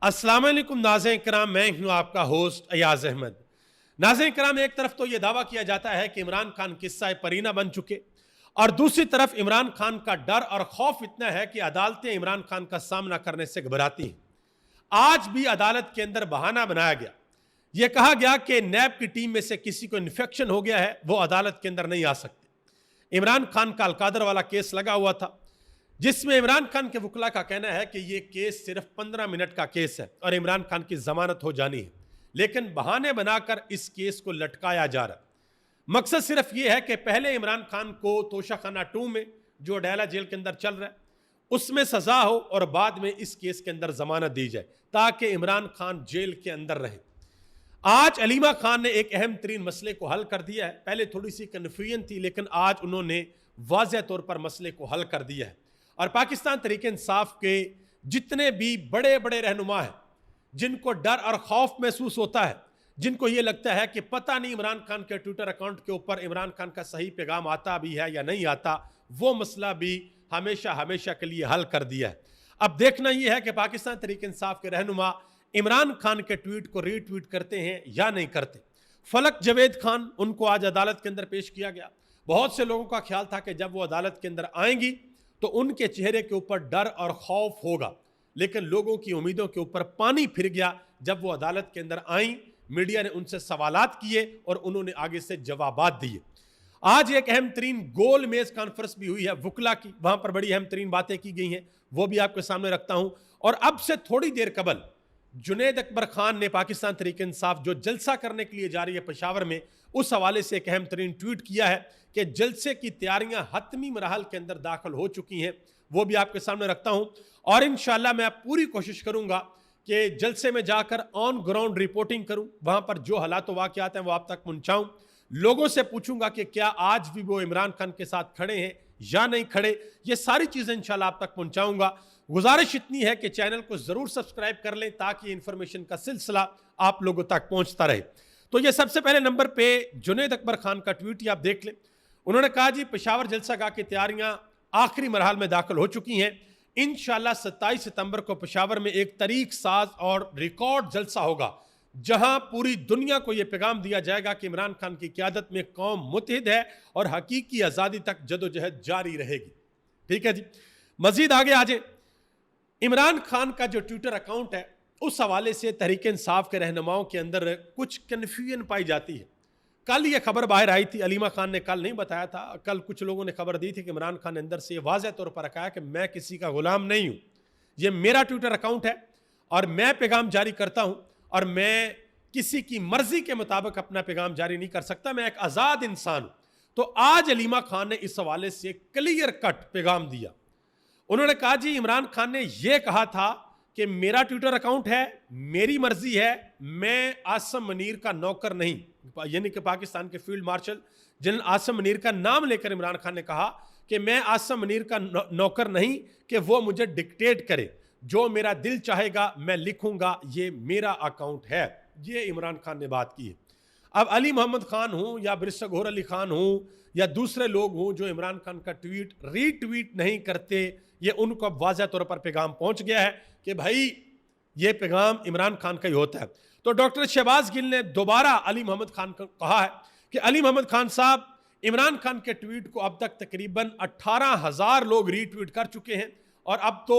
अस्सलाम वालेकुम नाज़रीन किराम, मैं हूं आपका होस्ट अयाज अहमद। नाज़रीन किराम, एक तरफ तो यह दावा किया जाता है कि इमरान खान किस्सा परीना बन चुके, और दूसरी तरफ इमरान खान का डर और खौफ इतना है कि अदालतें इमरान खान का सामना करने से घबराती हैं। आज भी अदालत के अंदर बहाना बनाया गया, यह कहा गया कि नैब की टीम में से किसी को इन्फेक्शन हो गया है, वो अदालत के अंदर नहीं आ सकते। इमरान खान का अलकादर वाला केस लगा हुआ था, जिसमें इमरान खान के वकील का कहना है कि यह केस सिर्फ 15 मिनट का केस है और इमरान खान की जमानत हो जानी है, लेकिन बहाने बनाकर इस केस को लटकाया जा रहा है। मकसद सिर्फ यह है कि पहले इमरान खान को तोशाखाना 2 में, जो अडयाला जेल के अंदर चल रहा है, उसमें सजा हो और बाद में इस केस के अंदर जमानत दी जाए ताकि इमरान खान जेल के अंदर रहे। आज अलीमा खान ने एक अहम तरीन मसले को हल कर दिया है। पहले थोड़ी सी कन्फ्यूजन थी, लेकिन आज उन्होंने वाज़ेह तौर पर मसले को हल कर दिया है। और पाकिस्तान तहरीक इंसाफ के जितने भी बड़े बड़े रहनुमा हैं, जिनको डर और खौफ महसूस होता है, जिनको ये लगता है कि पता नहीं इमरान खान के ट्विटर अकाउंट के ऊपर इमरान खान का सही पैगाम आता भी है या नहीं आता, वो मसला भी हमेशा हमेशा के लिए हल कर दिया है। अब देखना यह है कि पाकिस्तान तहरीक इंसाफ के रहनुमा इमरान खान के ट्वीट को रीट्वीट करते हैं या नहीं करते। फलक जवेद खान, उनको आज अदालत के अंदर पेश किया गया। बहुत से लोगों का ख्याल था कि जब वो अदालत के अंदर आएंगी तो उनके चेहरे के ऊपर डर और खौफ होगा, लेकिन लोगों की उम्मीदों के ऊपर पानी फिर गया जब वो अदालत के अंदर आई। मीडिया ने उनसे सवालात किए और उन्होंने आगे से जवाबात दिए। आज एक अहम तरीन गोल मेज कॉन्फ्रेंस भी हुई है वकला की, वहां पर बड़ी अहम तरीन बातें की गई हैं, वो भी आपके सामने रखता हूं। और अब से थोड़ी देर कबल जुनैद अकबर खान ने पाकिस्तान तहरीक इंसाफ जो जलसा करने के लिए जा रही है पेशावर में, उस हवाले से एक अहम तरीन ट्वीट किया है कि जलसे की तैयारियां हतमी मराहल के अंदर दाखिल हो चुकी हैं, वो भी आपके सामने रखता हूं। और इंशाअल्लाह मैं पूरी कोशिश करूंगा कि जलसे में जाकर ऑन ग्राउंड रिपोर्टिंग करूं, वहां पर जो हालात वाक़यात हैं वो आप तक पहुंचाऊं। लोगों से पूछूंगा कि क्या आज भी वो इमरान खान के साथ खड़े हैं या नहीं खड़े, ये सारी चीजें इंशाल्लाह आप तक पहुंचाऊंगा। गुजारिश इतनी है कि चैनल को जरूर सब्सक्राइब कर लें ताकि इंफॉर्मेशन का सिलसिला आप लोगों तक पहुंचता रहे। तो ये सबसे पहले नंबर पे जुनैद अकबर खान का ट्वीट ही आप देख लें। उन्होंने कहा, जी पेशावर जलसा गाह की तैयारियां आखिरी मरहल में दाखिल हो चुकी हैं। इंशाल्लाह 27 सितंबर को पेशावर में एक तरीक साज और रिकॉर्ड जलसा होगा, जहां पूरी दुनिया को यह पैगाम दिया जाएगा कि इमरान खान की क़यादत में कौम मुत्तहिद है और हकीकी आज़ादी तक जदोजहद जारी रहेगी। ठीक है जी, मजीद आगे आ जाए। इमरान खान का जो ट्विटर अकाउंट है, उस हवाले से तहरीक इंसाफ के रहनुमाओं के अंदर कुछ कन्फ्यूजन पाई जाती है। कल ये खबर बाहर आई थी, अलीमा खान ने कल नहीं बताया था, कल कुछ लोगों ने खबर दी थी कि इमरान खान ने अंदर से वाज़ेह तौर पर रखा है कि मैं किसी का गुलाम नहीं हूं, ये मेरा ट्विटर अकाउंट है और मैं पैगाम जारी करता हूं और मैं किसी की मर्जी के मुताबिक अपना पैगाम जारी नहीं कर सकता, मैं एक आज़ाद इंसान हूं। तो आज अलीमा खान ने इस हवाले से क्लियर कट पैगाम दिया। उन्होंने कहा, जी इमरान खान ने यह कहा था कि मेरा ट्विटर अकाउंट है, मेरी मर्जी है, मैं आसम मुनीर का नौकर नहीं, यानी कि पाकिस्तान के field marshal general Asim Munir का नाम लेकर इमरान खान ने कहा कि मैं आसम मुनीर का नौकर नहीं कि वो मुझे डिक्टेट करे, जो मेरा दिल चाहेगा मैं लिखूंगा, ये मेरा अकाउंट है। ये इमरान खान ने बात की है। अब अली मोहम्मद खान हूं या बैरिस्टर गौहर अली खान हूं या दूसरे लोग हूं जो इमरान खान का ट्वीट रीट्वीट नहीं करते, ये उनको अब वाज़ेह तौर पर पैगाम पहुंच गया है कि भाई ये पैगाम इमरान खान का ही होता है। तो डॉक्टर शहबाज गिल ने दोबारा अली मोहम्मद खान को कहा है कि अली मोहम्मद खान साहब, इमरान खान के ट्वीट को अब तक तकरीबन 18,000 लोग रीट्वीट कर चुके हैं और अब तो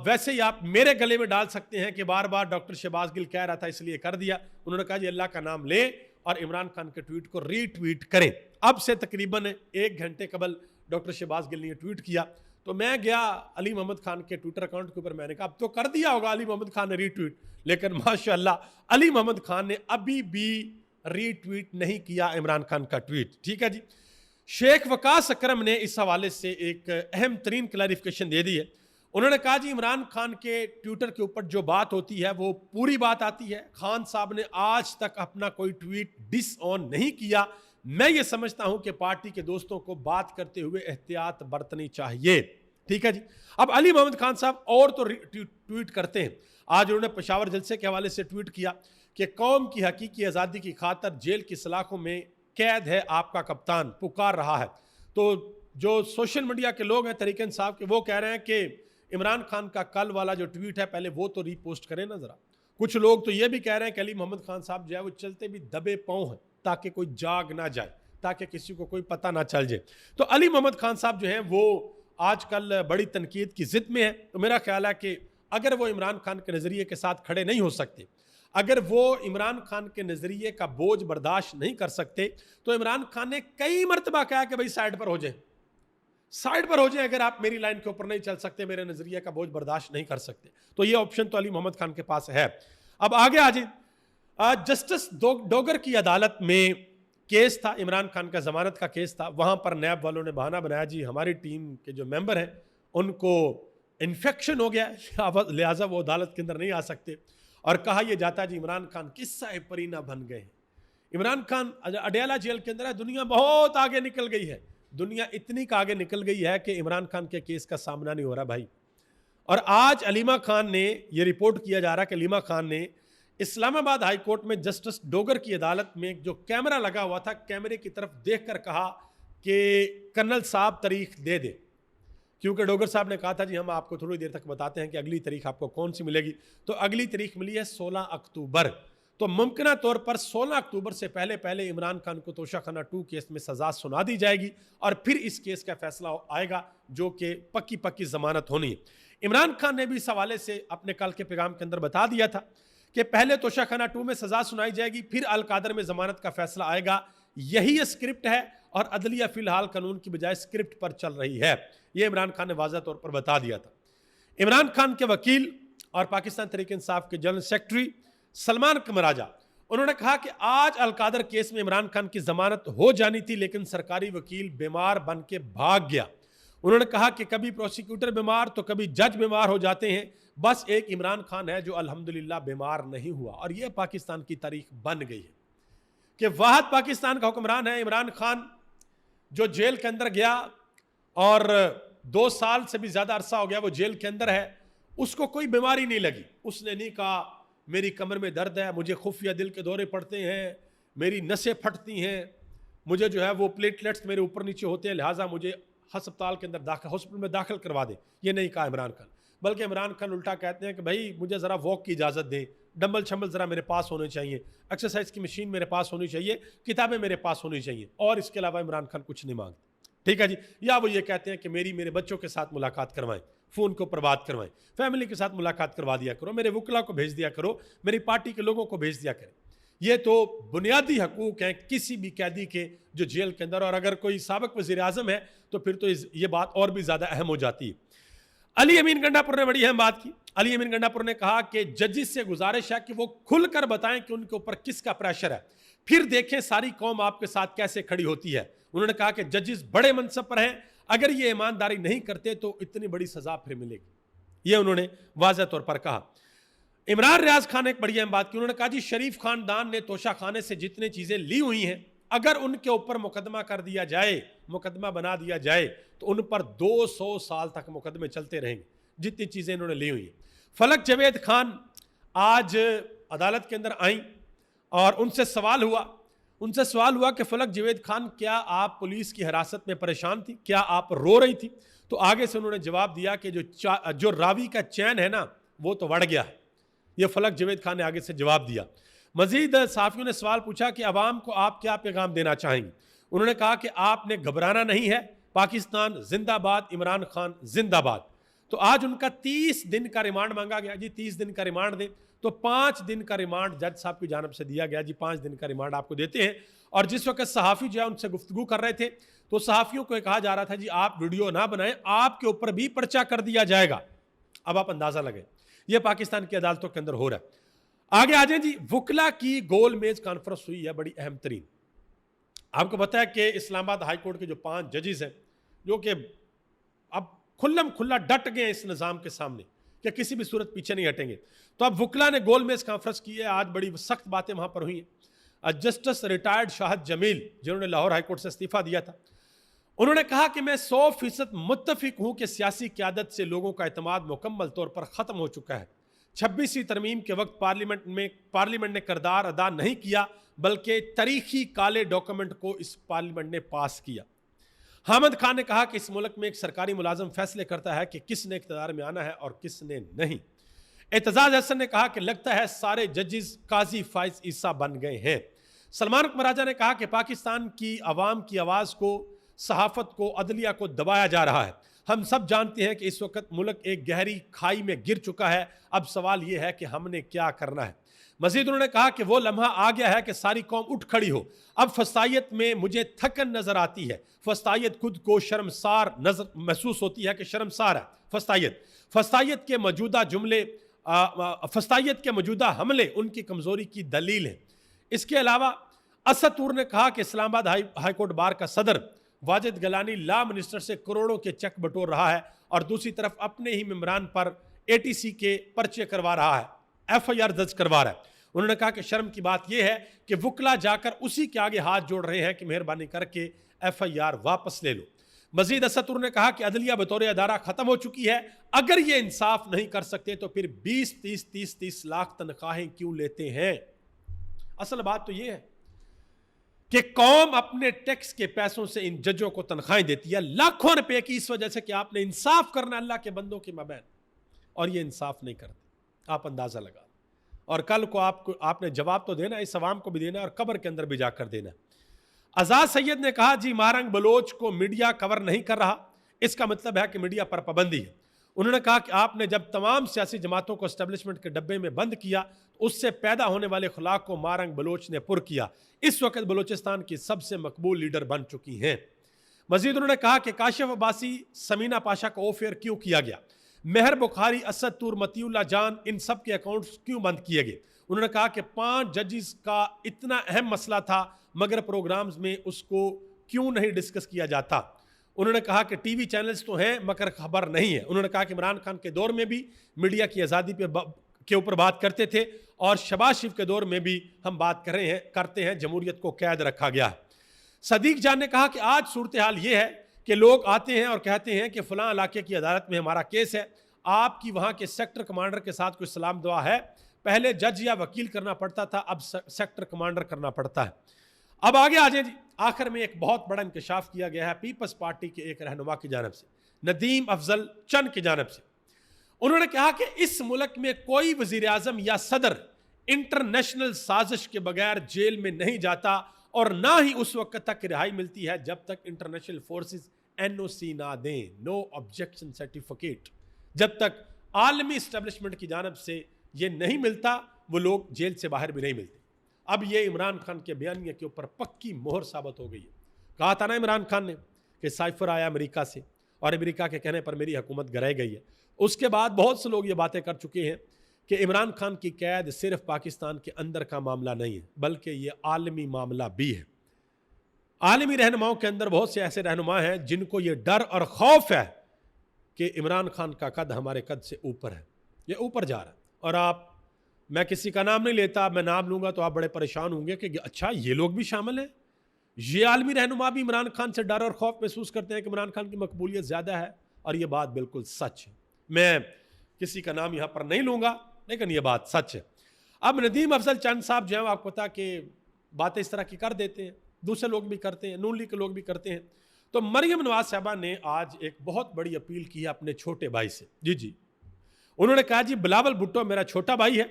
वैसे ही आप मेरे गले में डाल सकते हैं कि बार बार डॉक्टर शहबाज गिल कह रहा था इसलिए कर दिया। उन्होंने कहा, जी अल्लाह का नाम ले और इमरान खान के ट्वीट को रीट्वीट करें। अब से तकरीबन 1 घंटे कबल डॉक्टर शहबाज गिल ने ट्वीट किया, तो मैं गया अली मोहम्मद खान के ट्विटर अकाउंट के ऊपर, मैंने कहा अब तो कर दिया होगा अली मोहम्मद खान ने रीट्वीट, लेकिन माशाअल्लाह अली मोहम्मद खान ने अभी भी रीट्वीट नहीं किया इमरान खान का ट्वीट। ठीक है जी, शेख वकास अकरम ने इस हवाले से एक अहम तरीन क्लैरिफिकेशन दे दी है। उन्होंने कहा, जी इमरान खान के ट्विटर के ऊपर जो बात होती है वो पूरी बात आती है। खान साहब ने आज तक अपना कोई ट्वीट डिसऑन नहीं किया। मैं ये समझता हूं कि पार्टी के दोस्तों को बात करते हुए एहतियात बरतनी चाहिए। ठीक है जी, अब अली मोहम्मद खान साहब और तो ट्वीट करते हैं। आज उन्होंने पेशावर जलसे के हवाले से ट्वीट किया कि कौम की हकीकी आज़ादी की खातर जेल की सलाखों में कैद है आपका कप्तान, पुकार रहा है। तो जो सोशल मीडिया के लोग हैं तहरीक इंसाफ के, वो कह रहे हैं कि इमरान खान का कल वाला जो ट्वीट है पहले वो तो रीपोस्ट करें ना जरा। कुछ लोग तो ये भी कह रहे हैं कि अली मोहम्मद खान साहब जो है वो चलते भी दबे पांव हैं ताकि कोई जाग ना जाए, ताकि किसी को कोई पता ना चल जाए। तो अली मोहम्मद खान साहब जो हैं वो आजकल बड़ी तनकीद की जिद में है। तो मेरा ख्याल है कि अगर वो इमरान खान के नज़रिए के साथ खड़े नहीं हो सकते, अगर वो इमरान खान के नज़रिए का बोझ बर्दाश्त नहीं कर सकते, तो इमरान खान ने कई मरतबा कहा कि भाई साइड पर हो जाए, साइड पर हो जाए, अगर आप मेरी लाइन के ऊपर नहीं चल सकते, मेरे नजरिए का बोझ बर्दाश्त नहीं कर सकते। तो ये ऑप्शन तो अली मोहम्मद खान के पास है। अब आगे आ जाए, जस्टिस डोगर की अदालत में केस था, इमरान खान का जमानत का केस था। वहां पर नैब वालों ने बहाना बनाया, जी हमारी टीम के जो मेंबर हैं उनको इन्फेक्शन हो गया, लिहाजा वो अदालत के अंदर नहीं आ सकते। और कहा यह जाता है जी इमरान खान किस्सा परीना बन गए। इमरान खान अडयाला जेल के अंदर है, दुनिया बहुत आगे निकल गई है, दुनिया इतनी का आगे निकल गई है कि इमरान खान के केस का सामना नहीं हो रहा भाई। और आज अलीमा खान ने, यह रिपोर्ट किया जा रहा है कि अलीमा खान ने इस्लामाबाद हाई कोर्ट में जस्टिस डोगर की अदालत में जो कैमरा लगा हुआ था, कैमरे की तरफ देखकर कहा कि कर्नल साहब तारीख दे दे, क्योंकि डोगर साहब ने कहा था जी हम आपको थोड़ी देर तक बताते हैं कि अगली तारीख आपको कौन सी मिलेगी। तो अगली तारीख मिली है 16 अक्टूबर। तो मुमकिन तौर पर 16 अक्टूबर से पहले पहले इमरान खान को तोशाखाना 2 केस में सजा सुना दी जाएगी और फिर इस केस का फैसला आएगा, जो कि पक्की पक्की जमानत होनी है। इमरान खान ने भी इस हवाले से अपने कल के पैगाम के अंदर बता दिया था कि पहले तोशाखाना 2 में सजा सुनाई जाएगी, फिर अल-कादर में जमानत का फैसला आएगा। यही स्क्रिप्ट है और अदलिया फिलहाल कानून की बजाय स्क्रिप्ट पर चल रही है, यह इमरान खान ने वाज़ह तौर पर बता दिया था। इमरान खान के वकील और पाकिस्तान तहरीक इंसाफ के जनरल सेक्रेटरी सलमान कमराजा, उन्होंने कहा कि आज अल-कादर केस में इमरान खान की जमानत हो जानी थी, लेकिन सरकारी वकील बीमार बन के भाग गया। उन्होंने कहा कि कभी प्रोसिक्यूटर बीमार तो कभी जज बीमार हो जाते हैं, बस एक इमरान खान है जो अल्हम्दुलिल्लाह बीमार नहीं हुआ। और यह पाकिस्तान की तारीख बन गई है कि वाहद पाकिस्तान का हुक्मरान है इमरान खान, जो जेल के अंदर गया और 2 साल से भी ज्यादा अरसा हो गया वो जेल के अंदर है। उसको कोई बीमारी नहीं लगी, उसने नहीं कहा मेरी कमर में दर्द है, मुझे खुफिया दिल के दौरे पड़ते हैं, मेरी नसें फटती हैं, मुझे जो है वो प्लेटलेट्स मेरे ऊपर नीचे होते हैं, लिहाजा मुझे हस्पताल के अंदर हॉस्पिटल में दाखिल करवा दे। ये नहीं कहा इमरान खान, बल्कि इमरान खान उल्टा कहते हैं कि भाई मुझे ज़रा वॉक की इजाज़त दें, डंबल शंबल ज़रा मेरे पास होने चाहिए, एक्सरसाइज की मशीन मेरे पास होनी चाहिए, किताबें मेरे पास होनी चाहिए, और इसके अलावा इमरान खान कुछ नहीं मांगते। ठीक है जी। या वो ये कहते हैं कि मेरे बच्चों के साथ मुलाकात करवाएं, फ़ोन को पर बात करवाएं, फैमिली के साथ मुलाकात करवा दिया करो, मेरे वकला को भेज दिया करो, मेरी पार्टी के लोगों को भेज दिया करें। ये तो बुनियादी हकूक़ हैं किसी भी कैदी के जो जेल के अंदर, और अगर कोई साबिक वज़ीर आज़म है तो फिर तो ये बात और भी ज़्यादा अहम हो जाती है। अली अमीन गंडापुर ने बड़ी अहम बात की। अली अमीन गंडापुर ने कहा कि जजिस से गुजारिश है कि वो खुलकर बताएं कि उनके ऊपर किसका प्रेशर है, फिर देखें सारी कौम आपके साथ कैसे खड़ी होती है। उन्होंने कहा कि जजिस बड़े मनसब पर हैं, अगर ये ईमानदारी नहीं करते तो इतनी बड़ी सजा फिर मिलेगी, ये उन्होंने वाज़ह तौर पर कहा। इमरान रियाज खान ने एक बड़ी अहम बात की। उन्होंने कहा जी शरीफ खानदान ने तोशा खाने से जितनी चीज़ें ली हुई हैं, अगर उनके ऊपर मुकदमा कर दिया जाए, मुकदमा बना दिया जाए, तो उन पर 200 साल तक मुकदमे चलते रहेंगे, जितनी चीज़ें इन्होंने ली हुई हैं। फलक जावेद खान आज अदालत के अंदर आई और उनसे सवाल हुआ कि फलक जावेद खान, क्या आप पुलिस की हिरासत में परेशान थी, क्या आप रो रही थी? तो आगे से उन्होंने जवाब दिया कि जो रावी का चैन है ना वो तो बढ़ गया है। ये फलक जावेद खान ने आगे से जवाब दिया। मजीद सहाफियों ने सवाल पूछा कि अवाम को आप क्या पैगाम देना चाहेंगे? उन्होंने कहा कि आपने घबराना नहीं है, पाकिस्तान जिंदाबाद, इमरान खान जिंदाबाद। तो आज उनका 30 दिन का रिमांड मांगा गया जी, 30 दिन का रिमांड दें, तो 5 दिन का रिमांड जज साहब की जानब से दिया गया जी, 5 दिन का रिमांड आपको देते हैं। और जिस वक्त सहाफ़ी जो है उनसे गुफ्तगू कर रहे थे तो सहाफ़ियों को कहा जा रहा था जी आप वीडियो ना बनाएं, आपके ऊपर भी पर्चा कर दिया जाएगा। अब आप अंदाजा लगाएं, यह पाकिस्तान की अदालतों के अंदर हो रहा है। आगे आ जाए जी, वकला की गोल मेज कॉन्फ्रेंस हुई है, बड़ी अहम तरीन। आपको पता है कि इस्लामाबाद हाई कोर्ट के जो 5 जजेस हैं, जो कि अब खुल्लम खुल्ला डट गए इस निज़ाम के सामने कि किसी भी सूरत पीछे नहीं हटेंगे, तो अब वकला ने गोल मेज कॉन्फ्रेंस की है। आज बड़ी सख्त बातें वहां पर हुई हैं। जस्टिस रिटायर्ड शाहद जमील, जिन्होंने लाहौर हाई कोर्ट से इस्तीफा दिया था, उन्होंने कहा कि मैं 100% मुत्तफिक हूं कि सियासी क़यादत से लोगों का एतमाद मुकम्मल तौर पर ख़त्म हो चुका है। 26वीं तरमीम के वक्त पार्लियामेंट ने किरदार अदा नहीं किया, बल्कि तारीखी काले डॉक्यूमेंट को इस पार्लियामेंट ने पास किया। हामिद खान ने कहा कि इस मुल्क में एक सरकारी मुलाजिम फैसले करता है कि किसने इख्तियार में आना है और किसने नहीं। एतजाज हसन ने कहा कि लगता है सारे जजेस काजी फाइज ईसा बन गए हैं। सलमान अकबर राजा ने कहा कि पाकिस्तान की आवाम की आवाज़ को, सहाफ़त को, अदलिया को दबाया जा रहा है। हम सब जानते हैं कि इस वक्त मुल्क एक गहरी खाई में गिर चुका है। अब सवाल यह है कि हमने क्या करना है। मजीद उन्होंने कहा कि वो लम्हा आ गया है कि सारी कौम उठ खड़ी हो। अब फस्तायत में मुझे थकन नजर आती है। फस्तायत खुद को शर्मसार नजर महसूस होती है कि शर्मसार है फस्तायत के मौजूदा जुमले, फस्तायत के मौजूदा हमले उनकी कमजोरी की दलील है। इसके अलावा असद तूर ने कहा कि इस्लामाबाद हाईकोर्ट बार का सदर वाजिद गलानी लॉ मिनिस्टर से करोड़ों के चेक बटोर रहा है और दूसरी तरफ अपने ही मेम्बरान पर एटीसी के पर्चे करवा रहा है, एफआईआर दर्ज करवा रहा है। उन्होंने कहा कि शर्म की बात यह है कि वकला जाकर उसी के आगे हाथ जोड़ रहे हैं कि मेहरबानी करके एफआईआर वापस ले लो। मजीद असदुर ने कहा कि अदलिया बतौर अदारा खत्म हो चुकी है। अगर ये इंसाफ नहीं कर सकते तो फिर 20-30 लाख तनख्वाहें क्यों लेते हैं। असल बात तो यह है कि कौम अपने टैक्स के पैसों से इन जजों को तनख्वाहें देती है लाखों रुपए की, इस वजह से कि आपने इंसाफ करना अल्लाह के बंदों के मबैन, और ये इंसाफ नहीं करते। आप अंदाजा लगा, और कल को आपने जवाब तो देना, इस अवाम को भी देना और कब्र के अंदर भी जाकर देना। आजाद सैयद ने कहा जी मारंग बलोच को मीडिया कवर नहीं कर रहा, इसका मतलब है कि मीडिया पर पाबंदी है। उन्होंने कहा कि आपने जब तमाम सियासी जमातों को एस्टेब्लिशमेंट के डब्बे में बंद किया तो उससे पैदा होने वाले खुलाक को मारंग बलोच ने पुर किया। इस वक्त बलोचिस्तान की सबसे मकबूल लीडर बन चुकी हैं। मजीद उन्होंने कहा कि काशिफ अब्बासी, समीना पाशा का ऑफेयर क्यों किया गया, मेहर बुखारी, असद तूर, मतीउल्लाह जान, इन सब के अकाउंट्स क्यों बंद किए गए। उन्होंने कहा कि 5 जजेस का इतना अहम मसला था मगर प्रोग्राम्स में उसको क्यों नहीं डिस्कस किया जाता। उन्होंने कहा कि टीवी चैनल्स तो हैं मगर खबर नहीं है। उन्होंने कहा कि इमरान खान के दौर में भी मीडिया की आज़ादी के ऊपर बात करते थे और शहबाज शरीफ के दौर में भी हम बात करते हैं जमहूरियत को कैद रखा गया है। सदीक जान ने कहा कि आज सूरत हाल ये है कि लोग आते हैं और कहते हैं कि फलां इलाके की अदालत में हमारा केस है, आपकी वहाँ के सेक्टर कमांडर के साथ कोई सलाम दुआ है। पहले जज या वकील करना पड़ता था, अब सेक्टर कमांडर करना पड़ता है। अब आगे आ जाए जी, आखिर में एक बहुत बड़ा इंकशाफ किया गया है पीपल्स पार्टी के एक रहनुमा की जानिब से, नदीम अफजल चंद की जानिब से। उन्होंने कहा कि इस मुल्क में कोई वजीर आजम या सदर इंटरनेशनल साजिश के बगैर जेल में नहीं जाता और ना ही उस वक्त तक रिहाई मिलती है जब तक इंटरनेशनल फोर्सेस एनओसी ना दें, नो ऑब्जेक्शन सर्टिफिकेट। जब तक आलमी इस्टेब्लिशमेंट की जानिब से ये नहीं मिलता वो लोग जेल से बाहर भी नहीं मिलते। अब ये इमरान खान के बयानिया के ऊपर पक्की मोहर साबित हो गई है। कहा था ना इमरान खान ने कि साइफर आया अमेरिका से और अमेरिका के कहने पर मेरी हुकूमत गिराई गई है। उसके बाद बहुत से लोग ये बातें कर चुके हैं कि इमरान खान की कैद सिर्फ पाकिस्तान के अंदर का मामला नहीं है बल्कि ये आलमी मामला भी है। आलमी रहनुमाओं के अंदर बहुत से ऐसे रहनुमा हैं जिनको ये डर और खौफ है कि इमरान खान का कद हमारे कद से ऊपर है, ये ऊपर जा रहा है। और मैं किसी का नाम नहीं लेता, मैं नाम लूंगा तो आप बड़े परेशान होंगे कि अच्छा ये लोग भी शामिल हैं। ये आलमी रहनुमा भी इमरान खान से डर और खौफ महसूस करते हैं कि इमरान खान की मकबूलियत ज़्यादा है, और ये बात बिल्कुल सच है। मैं किसी का नाम यहाँ पर नहीं लूँगा लेकिन ये बात सच है। अब नदीम अफजल चंद साहब जो है आपको पता कि बातें इस तरह की कर देते हैं, दूसरे लोग भी करते हैं, नून लीग के लोग भी करते हैं। तो मरियम नवाज साहबा ने आज एक बहुत बड़ी अपील की है अपने छोटे भाई से। जी उन्होंने कहा जी बिलावल भुट्टो मेरा छोटा भाई है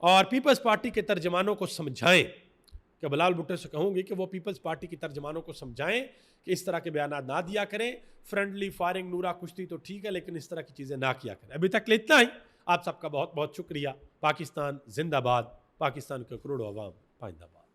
और पीपल्स पार्टी के तर्जमानों को समझाएं, कि बिलावल भुट्टो से कहूँगी कि वो पीपल्स पार्टी की तर्जमानों को समझाएं कि इस तरह के बयान ना दिया करें। फ्रेंडली फायरिंग, नूरा कुश्ती तो ठीक है लेकिन इस तरह की चीज़ें ना किया करें। अभी तक इतना ही। आप सबका बहुत बहुत शुक्रिया। पाकिस्तान जिंदाबाद, पाकिस्तान के करोड़ों अवाम पाइंदाबाद।